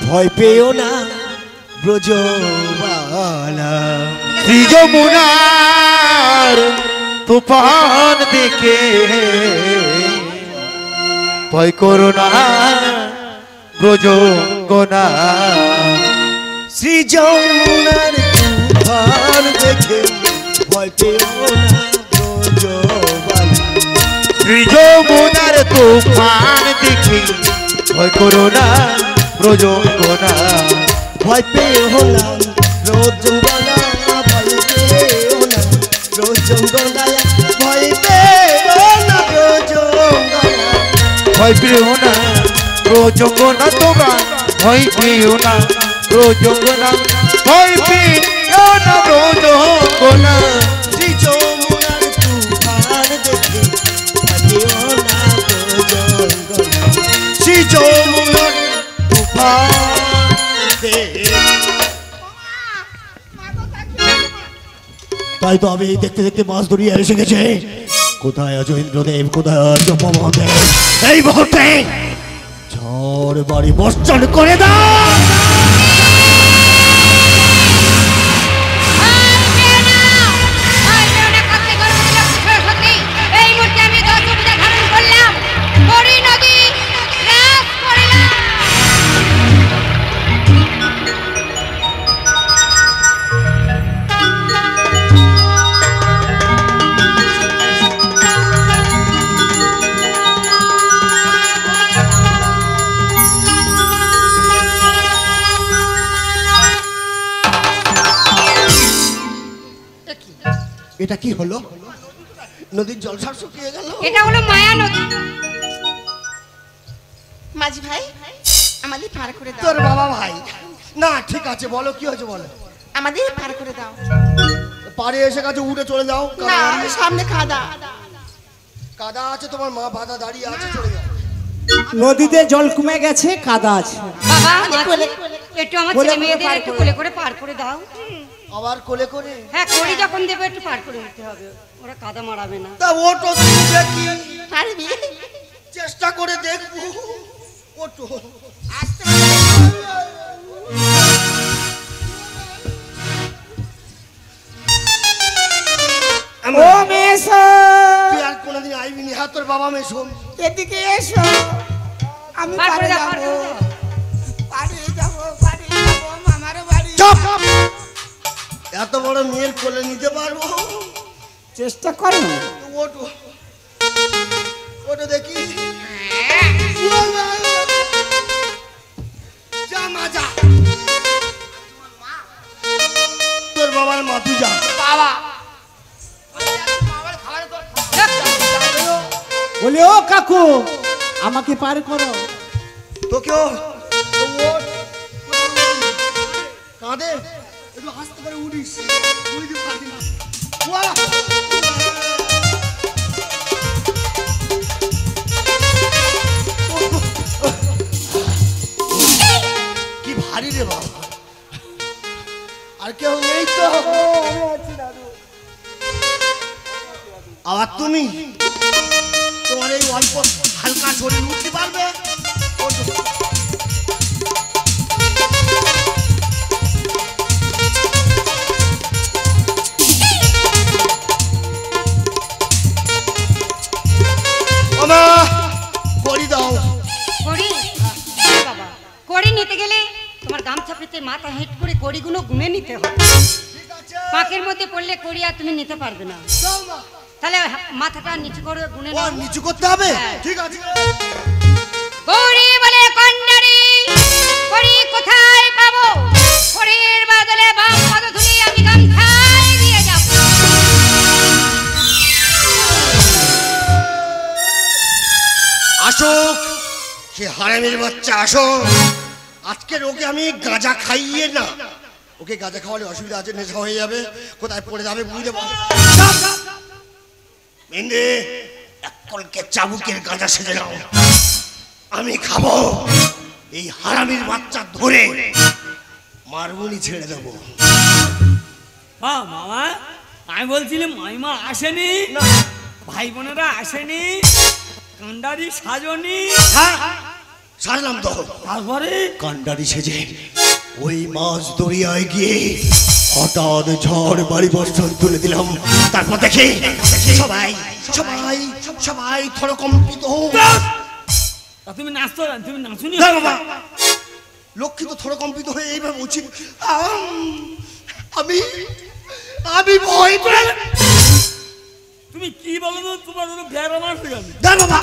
ভয় পেও না ব্রজবালা। শ্রী যমুনার তুফান দেখে ভয় করো না ব্রজগণা। শ্রী যমুনার তুফান দেখে ভয় পেও না ব্রজবালা। শ্রী যমুনার তুফান দেখে ভয় করো না ব্রজগণা। ভয় পেও না ব্রজবালা, ভয় পেও না ব্রজবালা, ভয় পেও না ব্রজবালা। ভয় পেও না ব্রজগণা তোমরা, ভয় পেও না ব্রজগণা, ভয় পেও না ব্রজগণা। শ্রী যমুনার তুফান দেখে ভয় পেও না ব্রজবালা। শ্রী যমুনার তুফান দেখে। তাই তো আমি দেখতে দেখতে মাছ ধরিয়ে এসে গেছে। কোথায় আছো ইন্দ্রদেব, কোথায় আছো মহাদেব? এই মুহূর্তে ঝড় বাড়ি বর্ষণ করে দাও। এটা কি হলো? নদীর জল সব শুকিয়ে গেল। এটা হলো মায়া নদী। মাঝি ভাই আমাদের পার করে দাও। তোর বাবা ভাই না, ঠিক আছে বলো কি হয়েছে বলো। আমাদের পার করে দাও। পারে এসে গেছে, উঠে চলে যাও। না সামনে কাদা। কাদা আছে, তোমার মা বাধা দাঁড়িয়ে আছে, চলে যাও। নদীতে জল কমে গেছে, কাদা আছে। বাবা একটু আমার ছেলে মেয়েদের একটু কোলে করে পার করে দাও। আবার কোলে করে? হ্যাঁ করি যখন দেবে একটু পার করে দিতে হবে, ওরা কাদা মারাবে না। তা ওটো তুমি দেখি, পারবি? চেষ্টা করে দেখবো। ওটো ও মেশো, তুই আর কোনোদিন আইবি নি। হ্যাঁ তোর বাবা মেশো, এদিকে এসো। আমি পার পারে করে দাও, যাবো, পার করে দাও। পারে যাবো, পারে যাবো, মামার বাড়ি। চুপ! এত বড় মেয়ের কোলে নিতে পারবো? চেষ্টা করো। ওটো ওটো দেখি। যা মা যা, তোর বাবার মা তুই যা। বাবা বলি ও কাকু, আমাকে পার করো। তোকেও কাঁদে, একটু হাসতে পারে, উড়িস উড়িতে পারবি না। ওয়া! কি ভারী রে বাবা। আর কেউ নেই তো? আবার তুমি তোমার এই অল্প হালকা শরীর উঠতে পারবে? করি দাও। করি বাবা, করি নিতে গেলে তোমার গামছা পেতে মাথা হেঁট করে কড়িগুলো গুনে নিতে হবে। পাকের মধ্যে পড়লে কড়ি আর তুমি নিতে পারবে না। তাহলে মাথাটা নিচু করে গুনে নাও। নিচু করতে হবে? ঠিক আছে। কড়ি বলে কন্ডারি, কড়ি কোথায় পাবো? কড়ির বদলে বাম পদধূলি আমি গামছায় দিয়ে যাব। আসুক সে হারামির বাচ্চা, আসো। আজকের ওকে আমি গাঁজা খাইয়ে না, ওকে গাঁজা খাওয়ালে অসুবিধা আছে, নেশা হয়ে যাবে, কোথায় পড়ে যাবে বুঝতে পারবো। মেন্ডে এক কলকে চাবুকের গাঁজা সেজে নাও, আমি খাবো। এই হারামির বাচ্চা ধরে মারবুনি ছেড়ে দেবো। হ্যাঁ মামা, আমি বলছিলাম মাইমা আসেনি, ভাই বোনেরা আসেনি, কান্ডারি সাজনি, সারলাম তো। তারপরে কান্ডারি সেজে ওই মাছ দরিয়ায় গিয়ে হঠাৎ ঝড় বাড়ি বর্ষণ তুলে দিলাম। তারপর দেখি সবাই সবাই সবাই থরকম্পিত। তা তুমি নাচতো না, তুমি নাচুনি? না বাবা, লক্ষ্মী তো থরকম্পিত হয়ে এইভাবে উচিত। আমি আমি ভয় পেয়ে। তুমি কি বলো তো, তোমার বেড়া মারছে কেন? না বাবা,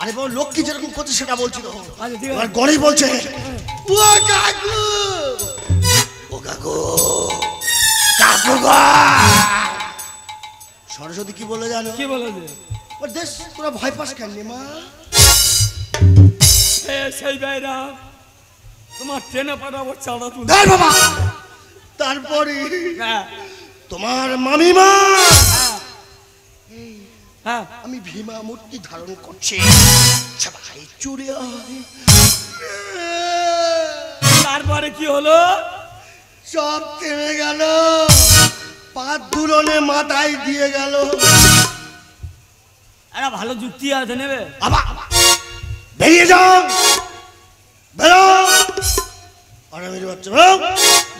আরে বাবা লক্ষ্মী যেরকম করছে সেটা বলছি তো। আচ্ছা ঠিক এবার আছে। গণেশ বলছে ও কাকু, ও কাকু, কাকু গো। সরস্বতী কি বলে জানো? কি বলো যে? ও দেশ তোরা ভয় পাস কেন রে মা? সেই বেড়া তোমার ট্রেনে পাঠাবো চাঁদা তুলে। দেখ বাবা, তারপরে হ্যাঁ তোমার মামিমা, হ্যাঁ আমি ভীমা মূর্তি ধারণ করছি, সবাই চুরে আয়। তারপরে কি হলো? সব থেমে গেল, পাত দুলনে মাথায় দিয়ে গেল। একটা ভালো যুক্তি আছে, নেবে? আবা বেরিয়ে যাও, বেরো। আরামের বাচ্চা বেরো।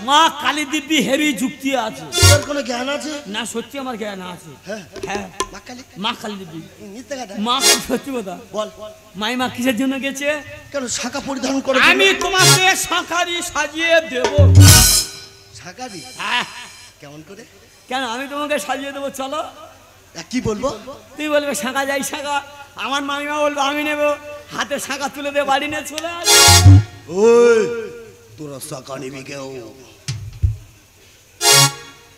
মা কালী দিব্যি হেভি যুক্তি আছে। তোর কোনো জ্ঞান আছে? না সত্যি আমার জ্ঞান আছে। হ্যাঁ হ্যাঁ মা কালী, মা কালী দিব্যি, মিথ্যে কথা মা কালী সত্যি কথা। বল। মাইমা কিসের জন্য গেছে? কেন শাখা পরিধান করে? আমি তোমাকে শাঁখারি সাজিয়ে দেব। শাখা দি হ্যাঁ কেমন করে? কেন আমি তোমাকে সাজিয়ে দেবো, চলো। কি বলবো? তুই বলবে শাঁখা যাই শাঁখা, আমার মামিমা বলবো আমি নেবো, হাতে শাঁখা তুলে দিয়ে বাড়ি নিয়ে চলে আসবে। ওই তোরা শাখা নিবি কেউ?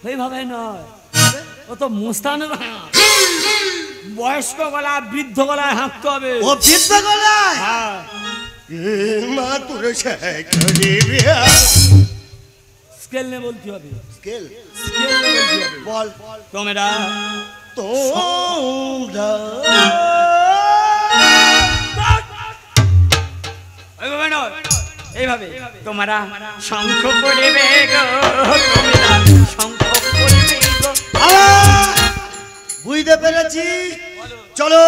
ওইভাবে নয়, ও তো মুস্তানের হাঁক, বয়স্ক গলা বৃদ্ধ গলায় হাঁকতে হবে। ও বিদ্যা গলায়? হ্যাঁ মা তোর শাখা নিবি? স্কেল নে বলতে হবে, স্কেল স্কেল নে বলতে হবে। বল। তোমরা তোমরা ওইভাবে নয়, এইভাবে তোমরা শঙ্খ পড়িবে গো, তোমরা শঙ্খ পড়িবে গো। বুঝতে পেরেছি, চলো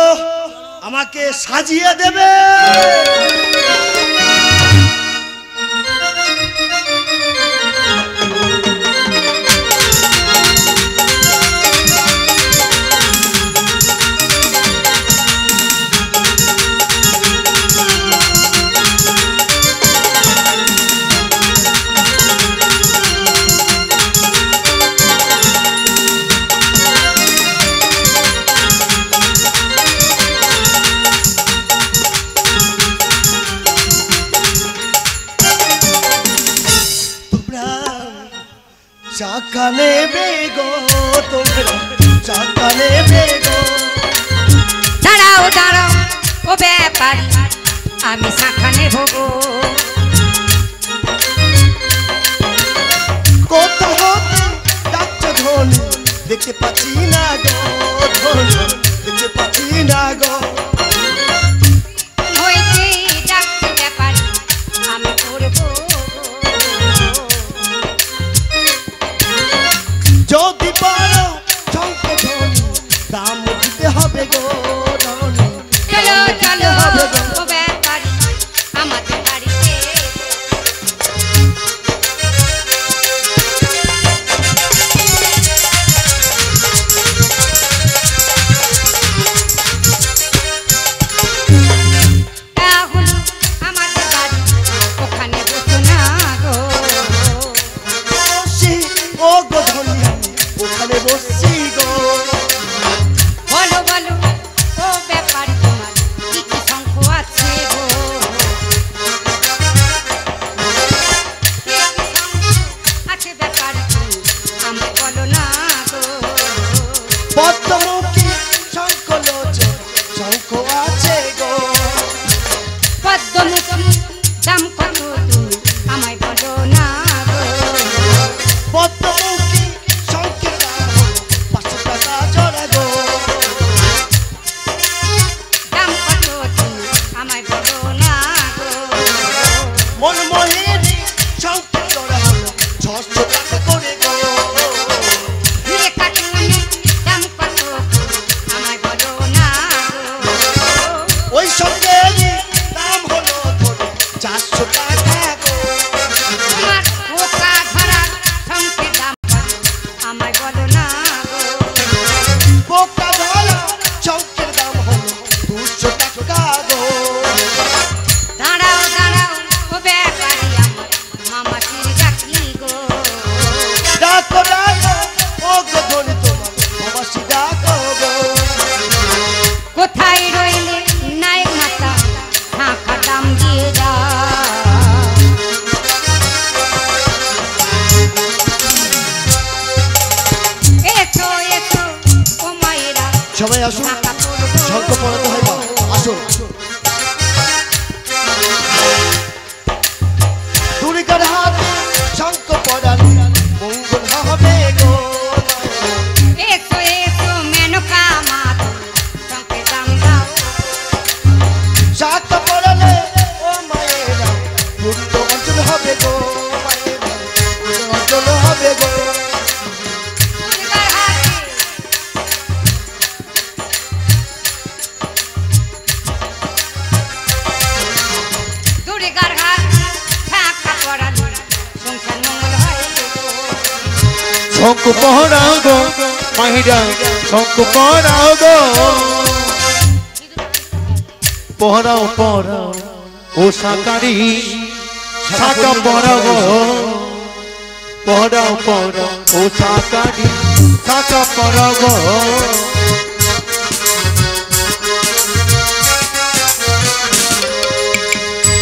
আমাকে সাজিয়ে দেবে। চাকা নেবে গো, তোমরা চাকা নেবে গো। দাঁড়াও দাঁড়াও ও ব্যাপারী, আমি শাঁখা নেব গো। কোথা হতে ডাকছো ধনী, দেখতে পাচ্ছি না গো ধনী, দেখতে পাচ্ছি না গো। হয়েছে ডাকছে ব্যাপারী, আমি করবো গো। যদি পারো শঙ্খ ধনী, দাম দিতে হবে গো ধনী, চলো দাম দিতে চলো হবে গো। ও ব্যাপারী আমাদের বাড়িতে। 200 টাকা গো তোমার পোকা ধরার শঙ্খের দাম আমায় বলো না গো। পোকা ধরা শঙ্খের দাম হলো 200 টাকা গো দাঁড়াও দাঁড়াও ও ব্যাপারী আমার মামাটির ডাকি গো। ডাকো ডাকো ও গো ধনী তোমার মামাসি ডাকো গো কোথায় রইলে নায়ক মাতা শাঁখা দাম দিয়ে যা। এসো এসো ও মায়েরা সবাই আসুন শাঁখা পরবো। শঙ্খ পড়াতে হয় না আসুন দুর্গার হাত শঙ্খ পড়ালে মঙ্গল হবে গো এসো এসো মেনকা মা শঙ্খের দাম দাও। শঙ্খ পড়ালে ও মায়েরা পূর্ণ অঞ্চল হবে গো মায়েরা পূর্ণ অঞ্চল হবে গো দুর্গার হাতে দুর্গার হাতে শাঁখা পরালে সংসার মঙ্গল হয় গো। শঙ্খ পহরাও গো মাহিরা শঙ্খ পহরাও গো পহরাও পহরাও ও সাকারি শাখা পরাও গো পহরাও পহরাও ও সাকারি শাখা পরাও গো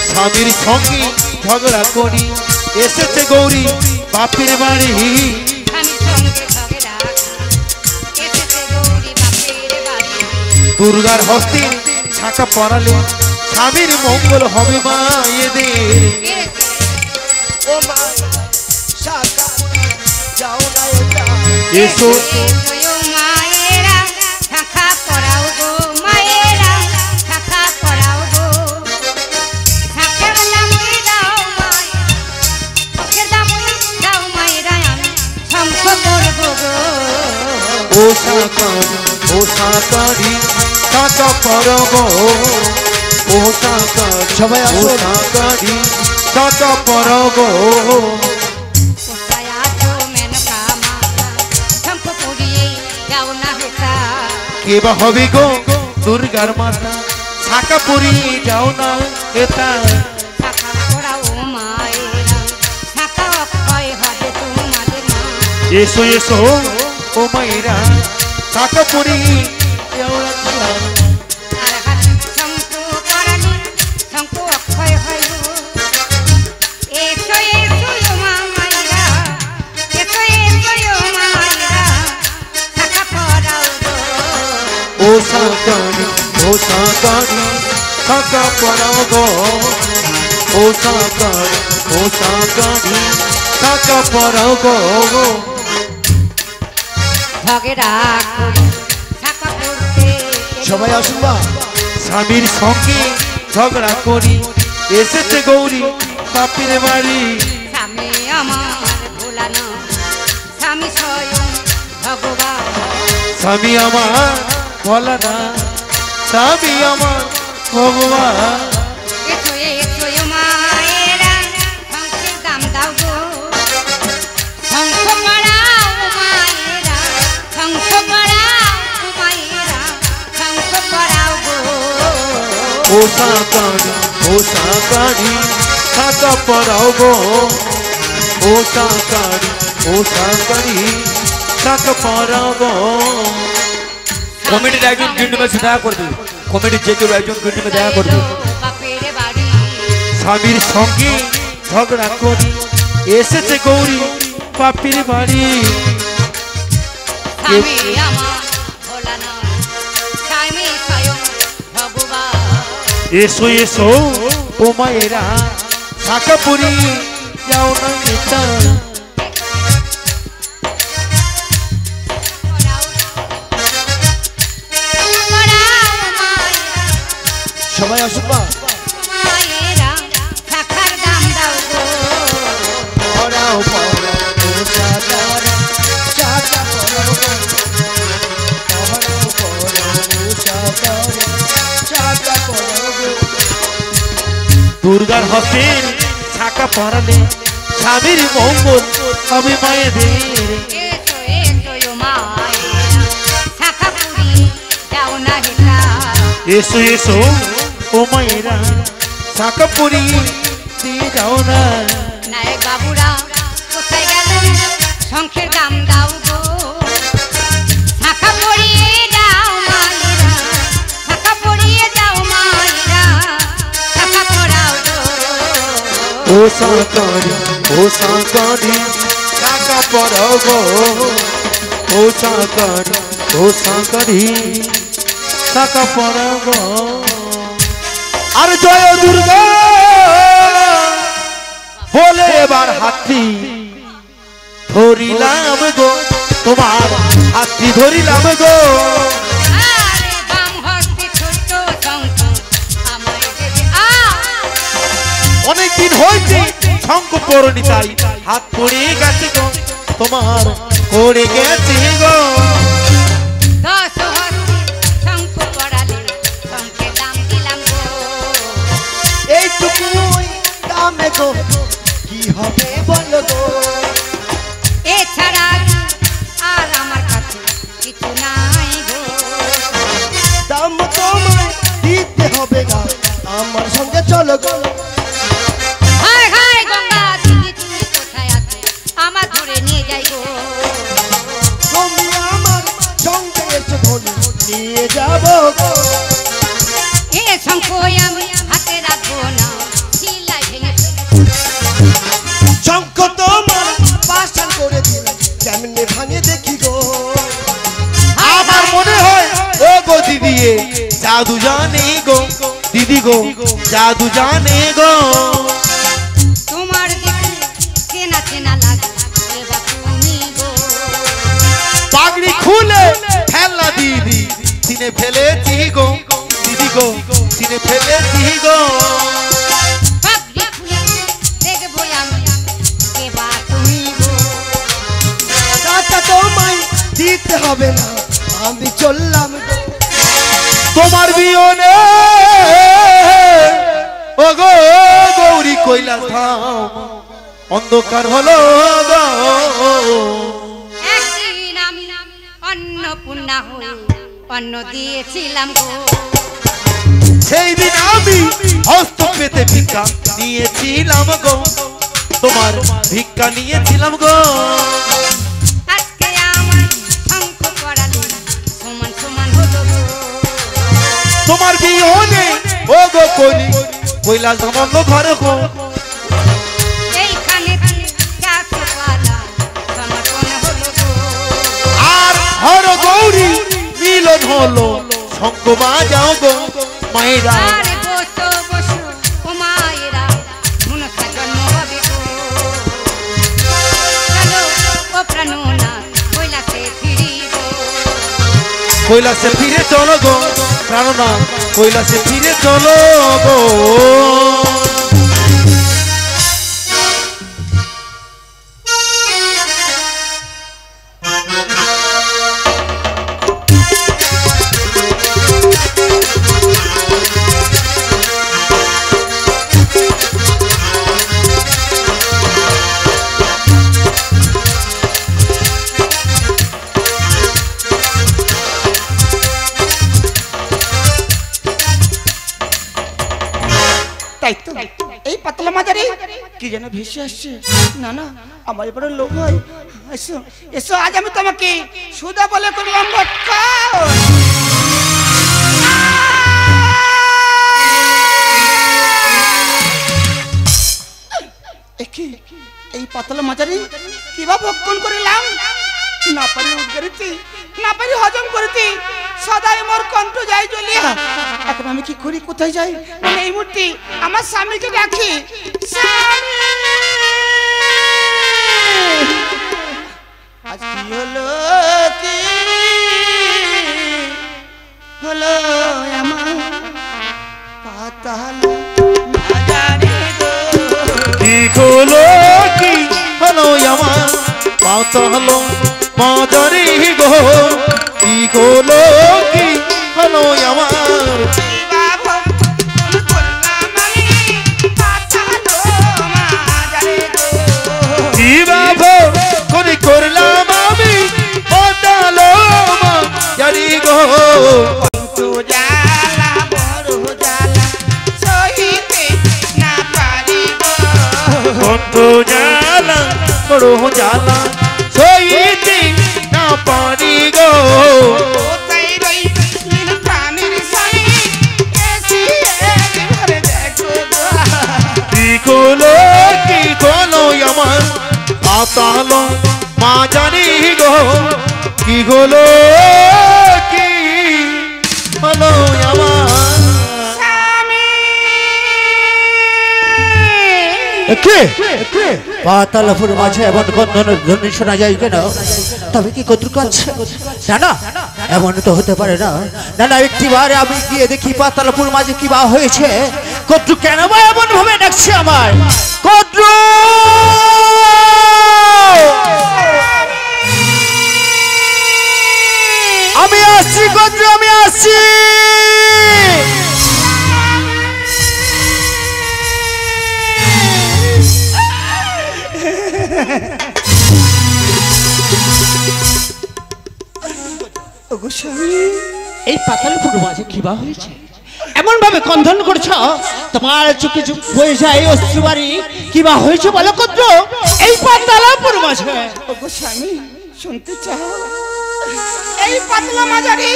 স্বামীর সঙ্গে ঝগড়া করি এসেছে গৌরী বাপের বাড়ি স্বামীর সঙ্গে ঝগড়া এসেছে গৌরী বাপের বাড়ি। দুর্গার হস্তে শাখা পরালে স্বামীর মঙ্গল হবে মা এদের ও মা শাখা যাও না এটা এসো এসো মায়েরা শাঁখা পরাও গো মায়েরা শাঁখা পরাও গো। শাঁখার দাম দাও মায়েরা শাঁখের দাম দাও মায়েরা আমি শঙ্খ পরবো গো। ও সাকারি শাখা পরব ও সাকারি সবাই ও আসুন। সাকারি শাখা পরব কোথায় আছো মেনকা মা শঙ্খ পরিয়ে যাও না হেতা। কে বা হবে গো দুর্গার মাতা শাখা পরি যাও না এটা শাঁখা পরাও মায়েরা শাঁখা অক্ষয় হবে তোমাদের মা। এসো এসো ও মাইরা শাখা পরি যাও না আর হাতে শঙ্খ পরালে শঙ্খ অক্ষয় হইল। এসো এসো ও মা মায়েরা এসো এসো ও মায়েরা শাঁখা পরাও গো। ও সাকারি শাখা পরাও গো ও সাকারি শাখা পরাও গো ঝগড়া করি শাঁখা পরতে সবাই আসুন মা স্বামীর সঙ্গে ঝগড়া করি এসেছে গৌরী বাপের বাড়ি স্বামী আমার ভোলা না স্বামী স্বয়ং ভগবান। স্বামী আমার বলা না স্বামী আমার ভগবান এসো এসো ও মায়েরা শঙ্খের দাম দাও গো। শঙ্খ পরাও মায়েরা শঙ্খ পরাও মায়েরা শঙ্খ পরাও গো। ও সাকারি শাখা পরাও গো ও সাকারি শাখা পরাও গো কমিটির একজন গিন্ডিমের সাথে দেখা করবে কমিটির যে কেউ একজন গিন্ডিমে দেখা করবে বাপের বাড়ি স্বামীর সঙ্গে ঝগড়া করি এসেছে গৌরী বাপের বাড়ি স্বামী আমার ভোলা না স্বামী স্বয়ং ভগবান। এসো এসো ও মায়েরা শাখা পরি যাও না এটা সবাই আসুন মা মায়েরা শাখার দাম দাও গো। পড়াও পড়াও ও সাকারি শাখা পড়াও গো পড়াও পড়াও ও সাকারি শাখা পড়াও গো দুর্গার হস্তের ছাকা পরালে স্বামীর মঙ্গল হবে মায়েদের। এসো এসো মায়েরা শাখা পুরি যাও না হেটা। এসো এসো ও মায়েরা শাখা পুরি দিয়ে যাও না। নায়ক বাবুরা কোথায় গেলেন শঙ্খের দাম দাও গো। শাখা পরিয়ে যাও মায়েরা শাখা পরিয়ে যাও মায়েরা শাখা পরাও গো। ও সাকারি শাখা পরাও গো। ও সাকারি শাখা পরাও গো। আর জয় দুর্গা বলে এবার হাতটি ধরিলাম গো, তোমার হাতটি ধরিলাম গো। আরে বাম হস্তে ছোট্ট শঙ্খ আমায় দেবে অনেকদিন হয়েছে শঙ্খ পরনি তাই হাত পড়ে গেছে গো, তোমার পড়ে গেছে গো। 10 হস্তে শঙ্খ পড়ালে শঙ্খের দাম দিলাম গো। এইটুকুই দামে গো কি হবে বলো গো। এছাড়া আর আমার কাছে কিছু নাই গো। দাম তোমায় দিতে হবে না, আমার সঙ্গে চলো গো। হায় হায় গঙ্গা দিদি তুমি কোথায় আছো আমার ধরে নিয়ে যাই গো। তুমি আমার সঙ্গে এসে ধরে নিয়ে যাবো গো। এ শঙ্খ আমি হাতে রাখবো না শিলাই ভেঙে শঙ্খ তোমার পাশান করে দিলে কেমনে ভাঙে দেখি গো। আমার মনে হয় ও গো দিদি এ জাদু জানে গো, দিদি গো জাদু জানে গো। তোমার দেখে চেনা চেনা লাগে এবার তুমি গো। পাগড়ি খুলে ফেললা দিদি সিনে ফেলেছি গো, দিদি গো সিনে ফেলেছি গো। পাগড়ি খুলে দেখবো আমি এবার তুমি গো। টাকা তোমায় দিতে হবে না, আমি চললাম গো। তোমার বিয়নে ও গো গৌরী কৈলাস ধাম অন্ধকার হলো গো। একদিন আমি অন্নপূর্ণা হয়ে অন্ন দিয়েছিলাম গো। সেই দিন আমি হস্ত পেতে ভিক্ষা নিয়েছিলাম গো, তোমার ভিক্ষা নিয়েছিলাম গো। আজকে আমার শঙ্খ পড়ালে সমান সমান হলো গো। তোমার বিয়নে ও গো কৈলাস ধাম অন্ধকার গো। এইখানে গাছে পালা সমর্পণ হলো গো। আর হর গৌরী মিলন হলো শঙ্খ বাজাও গো মায়েরা। আরে বসো বসো ও মায়েরা মনসা জন্ম হবে গো। চলো ও প্রাণনা কৈলাসে ফিরি গো। কৈলাসে ফিরে চলো গো প্রাণনা, কৈলাসে ফিরে চলো গো। তাই তো এই পাতলা মাজারে কি যেন ভেসে আসছে। না না আমার এবারে লোক হয়। এসো এসো আজ আমি তোমাকে সুদা বলে করলাম ভটকা। এই পাতলা মাজারে কিবা ভক্ষণ করিলাম, না পারি উদ্গারিতে না পারি হজম করিতে সদাই মোর কণ্ঠ যাই জ্বলিয়া। এখন আমি কি করি, কোথায় যাই? মানে এই মুহূর্তে আমার স্বামীকে ডাকি। স্বামী! আজ কি হলো, কি হলো আমার পাতাল মাজারে গো। কি হলো কি হলো আমার পাতাল মাজারে গো। কি হলো কি হলো আমার বাবা করলাম আমি গো জ্বালা বড় জ্বালা সইতে না পারি গো কোথায় রই নীল প্রাণীর স্বামী এসে ঘরে দেখো গো কি হলো আমার পাতাল মা জানি গো কি হলো কি হলো আমার পাতালপুর মাঝে এমন গন্ধনের ধ্বনি শোনা যায় কেন? তবে কি কদ্রু কাছে না না এমন তো হতে পারে না। না না একটিবার আমি গিয়ে দেখি পাতালপুর মাঝে কি বা হয়েছে। কদ্রু কেন বা এমন ভাবে ডাকছে আমার? কদ্রু আমি আসছি, কদ্রু আমি আসছি। এই পাতালপুর মাঝে কি বা হয়েছে? এমন ভাবে কন্ধন করছ তোমার চোখে চোখ বয়ে যায় অশ্রুবাড়ি। কি বা হয়েছে বলো কদ্র এই পাতালপুর মাঝে? ওগো স্বামী শুনতে চাও? এই পাতলা মাঝারি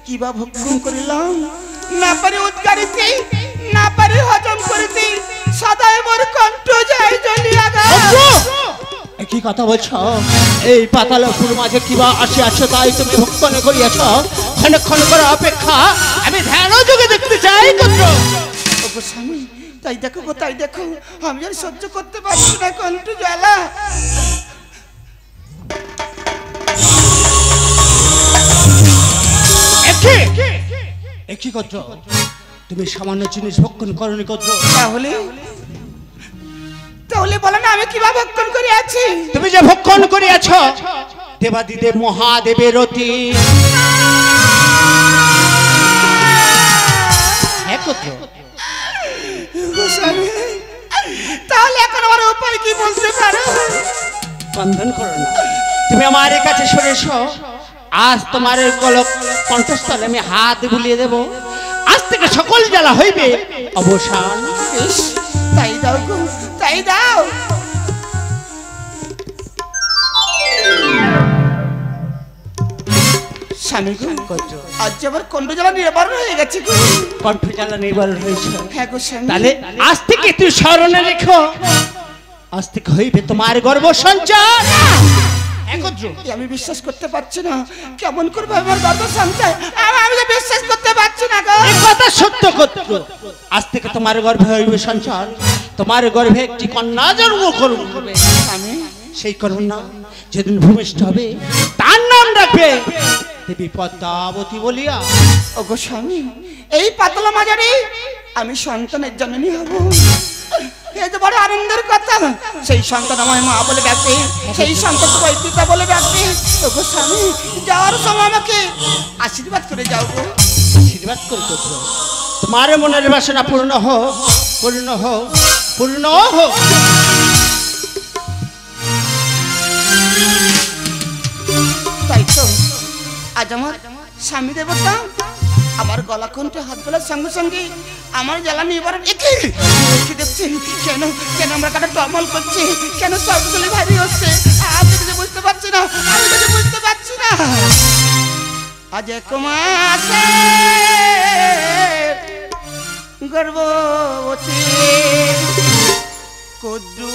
কিবা ভক্ষণ করিলাম, না পারি উদ্গারিতে, না পারি হজম করিতে, সদাই মোর কণ্ঠ যায় জ্বলিয়া গো। কি কথা বলছো? এই পাতালপুর মাঝে কি বা আসে আছো তাই তুমি ভক্ষণ করিয়াছ? ক্ষণক্ষণ করে অপেক্ষা, আমি ধ্যান যোগে দেখতে চাই কদ্র। ওগো স্বামী তাই দেখো গো, তাই দেখো, আমি আর সহ্য করতে পারছি না কণ্ঠ জ্বালা। একই কদ্র তুমি সামান্য জিনিস ভক্ষণ করনি কদ্র? তাহলে তাহলে বলো না আমি কিভাবে ভক্ষণ করে আছি? তুমি যে ভক্ষণ করিয়াছ দেবাদিদেব মহাদেবের অতি তাহলে এখন আমার উপায় কি বলতে পারো? বন্ধন করো না, তুমি আমার কাছে সরে এসো। আজ তোমার কণ্ঠস্থলে আমি হাত বুলিয়ে দেব। আজ থেকে সকল জ্বালা হইবে অবসান। বেশ তাই দাও গো, তাই দাও। স্বামী গো আজ আবার কণ্ঠ জ্বালা নিবারণ হয়ে গেছে গো। কণ্ঠ জ্বালা নিবারণ হয়েছে? হ্যাঁ গো স্বামী। তাহলে আজ থেকে তুই স্মরণে রেখো, আজ থেকে হইবে তোমার গর্ব সঞ্চার। আমি বিশ্বাস করতে পারছি না, কেমন করবো আমার গর্ব সঞ্চয়? আমি তো বিশ্বাস করতে পারছি না গো। এই কথা সত্য কদ্র, আজ থেকে তোমার গর্ভে হইবে সঞ্চার। তোমার গর্ভে একটি কন্যা জন্ম করবে। আমি সেই কন্যা যেদিন ভূমিষ্ঠ হবে তার নাম রাখবে দেবী পদ্মাবতী বলিয়া। ওগো স্বামী এই পাতলা মাঝারি আমি সন্তানের জননী হব, এই তো বড় আনন্দের কথা। সেই সন্তান আমায় মা বলে ডাকবে, সেই সন্তান তোমায় পিতা বলে ডাকবে। ওগো স্বামী যাওয়ার সময় আমাকে আশীর্বাদ করে যাও গো। আশীর্বাদ করে কদ্র তোমার মনের বাসনা পূর্ণ হোক, পূর্ণ হোক, পূর্ণ হোক। তাই তো আজ আমার স্বামী দেবতা আমার গলা কণ্ঠে হাত গলার সঙ্গে সঙ্গে আমার জ্বালা নিবারণ। কি দেখছি কেন কেন আমরা কাটা টমল করছি, কেন সবগুলো ভারী হচ্ছে? আমি তো বুঝতে পারছি না, আমি তো বুঝতে পারছি না। আজ এক মাসে গর্ভবতী কদ্রু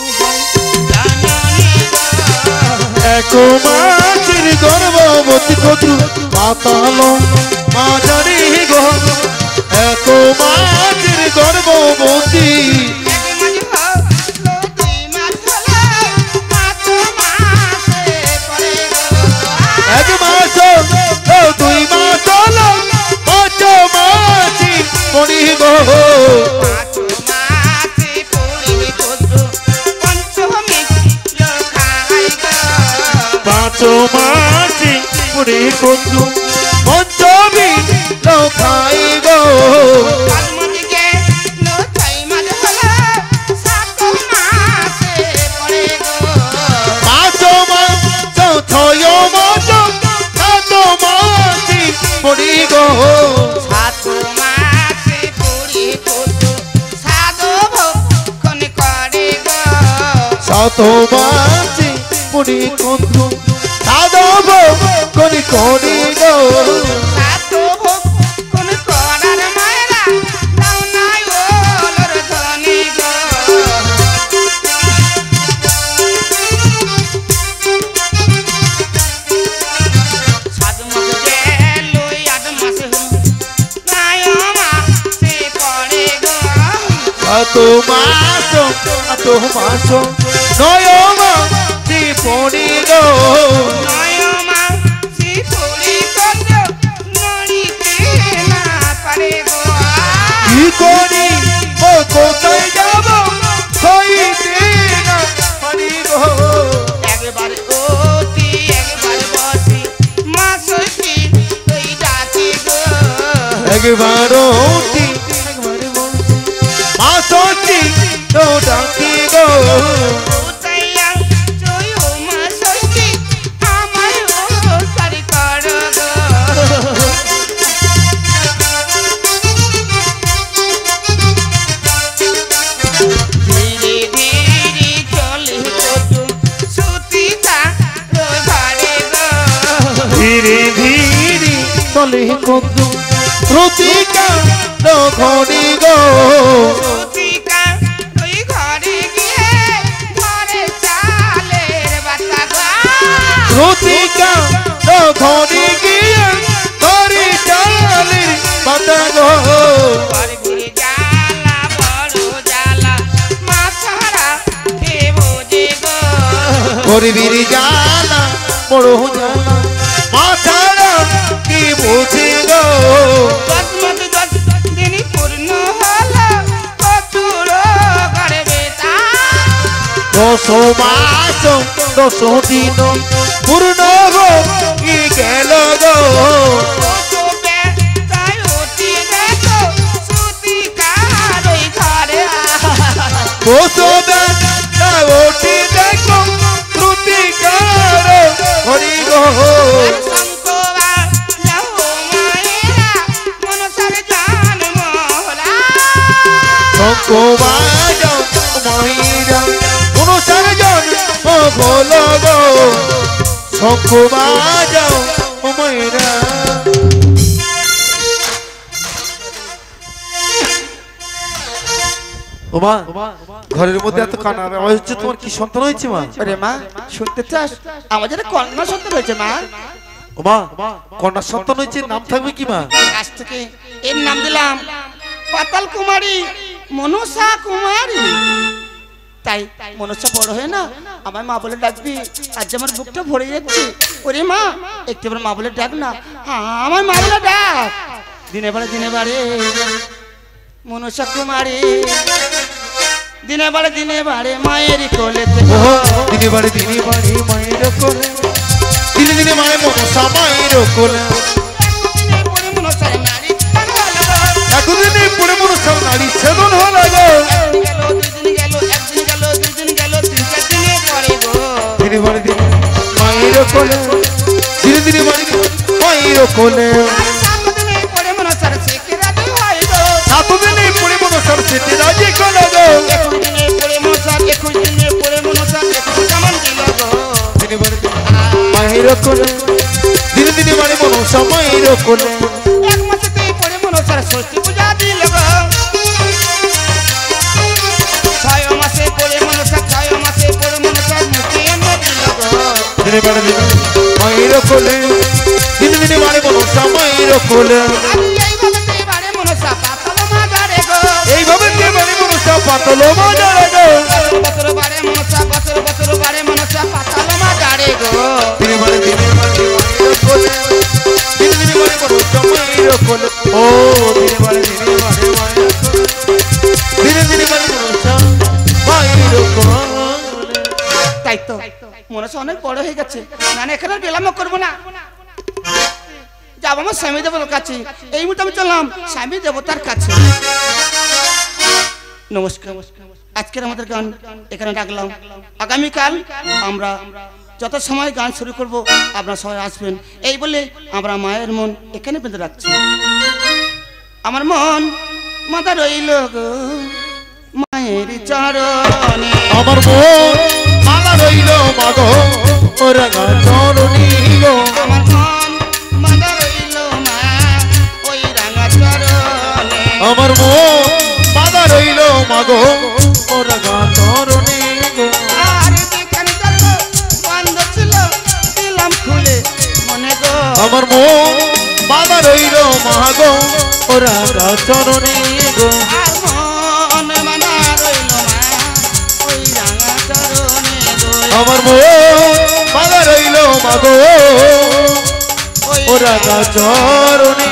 এক মাছের গর্ভবতী কদ্রু পাতাল মা জানি গো। এক মাছের গর্ভবতী এক মাস দুই মাস হলো পাঁচ মাসি পড়ি গো। পাঁচ মাসি পড়ি কদ্রু পঞ্চমী লোখাই গো। পাঁচ মাস ছয় মাস সাত মাসি পড়ি গো। সাত মাসে পুরি কন্ধু সাধব করি করি গো সাত ভোগ কোন করার মায়েরা দাও নাই ওলর ধনী গো সাত মাস গেল আট মাস হলো নাই মা সে পড়ে গো সাত মাস নয় মাসে পুরি গো নয় মা সে পড়ি কত নড়িতে না পারে গো কি করি ও কোথায় যাব হইতে না পারি গো একবারে ওটি একবারে বসি মা সখী তুই ডাকি গো একবার ওটি একবার বলছি মা সত্যি তো ডাকি গো উতাইয়া জয় ও মা সখী আমায় ও সারি কর গো ধীরে ধীরে চলে কত সুতিতা রোজ ঘরে গো ধীরে ধীরে চলে কন্দু প্রতিকা ঘড়ি গো সুতিকা রোজ ঘরে গিয়ে ঘরে চালের বাতা গো প্রতিকা ঘড়ি গিয়ে ঘরে চালের পাতা গো ঘরে ঘুরে জ্বালা বড় জ্বালা মা ছাড়া কে বোঝে গো গরিবের জ্বালা বড় জ্বালা মা ছাড়া কি বুঝে গো দশ মাস 10 দিন পূর্ণ হলো কতুর ঘরে বেটা 10 মাস 10 দিন পূর্ণ গো কি গেল গো কতবে তাই উঠি দেখো সুতিকার ওই ঘরে কোসবে না ওটি দেখো প্রতিকার হরি গো শঙ্কবা যাও মায়েরা মনসার জান মোহরা শঙ্কবাজ মহিরা অনুসার জন ভোল গো শঙ্কবাজ মহিরা ওমা ঘরের মধ্যে এত কান্নার আওয়াজ হচ্ছে তোমার কি সন্তান হয়েছে মা আরে মা শুনতে চাস আমাদের কন্যা সন্তান হয়েছে মা ওমা কন্যা সন্তান হয়েছে নাম থাকবে কি মা আজ থেকে এর নাম দিলাম পাতাল কুমারী মনসা কুমারী তাই মনসা বড় হয়ে না আমার মা বলে ডাকবি আজ আমার বুকটা ভরে যাচ্ছে ওরে মা একটু মা বলে ডাক না হ্যাঁ আমার মা বলে ডাক দিনে বারে মনসা কুমারী দিনে বারে মায়ের কোলেতে দিনে বাড়ি মায়ের কোলে দিনে দিনে মায়ের মনসা মায়ের কোলে পরে মনসার নারী এতদিনে পড়ে মনসা নারী ছেদন হলো গো একদিন গেল 2 দিন গেল 3-4 দিনে পরে গো দিনে বাড়ি মায়ের কোলে দিনে দিনে বাড়ি মায়ের কোলে সাতদিনে পরে মনসার শেখে রাজি হয় গো এতদিনে পড়ে মনসার সেতে রাজি কোলে গো 21 দিনে পরে মনসার 21 জামান দিল গো দিনে বাড়ি মায়ের কোলে দিনে দিনে বাড়ি মনসা মায়ের কোলে এক মাসেতে পরে মনসার ষষ্ঠী পূজা দিল গো 6 মাসে পরে মনসার মুখে এনে দিল গো দিনে বাড়ি মায়ের কোলে দিনে দিনে বাড়ি মনসা মায়ের কোলে এইভাবে তে বারে মনসা পাতাল মাগারে গো এইভাবে কে বাড়ি মনসা পাতলো বছর বারে মনসা পাতাল মাগারে গো দিনে বাড়ি মায়ের কোলে দিনে দিনে বাড়ি মনসা মায়ের কোলে ও দিনে বাড়ি মায়ের কোলে দিনে দিনে বাড়ি মনসা মায়ের কোলে তাই তো মনসা অনেক বড় হয়ে গেছে না এখানে বিলম্ব করবো না যাব আমার স্বামী দেবতার কাছে এই মুহূর্তে আমি চললাম স্বামী দেবতার কাছে নমস্কার আজকের আমাদের গান এখানে রাখলাম আগামীকাল আমরা যত সময় গান শুরু করব আপনারা সবাই আসবেন এই বলে আমরা মায়ের মন এখানে বেঁধে রাখছি আমার মন মাথা রইল গো মায়ের চরণে আমার মন মাগো ও রাঙা চরণী গো আমার মন বাঁধা রইল মা ওই রাঙা চরণে আমার মন বাঁধা রইল মাগো ও রাঙা চরণী গো আর যেখানে চলো বন্ধ ছিল দিলাম খুলে মনে গো আমার মন বাঁধা রইল মাগো ও রাঙা চরণী গো আর মন বাঁধা রইল মা ওই রাঙা চরণে গো আমার মন বাঁধা রইল মাগো ও রাঙা চরণী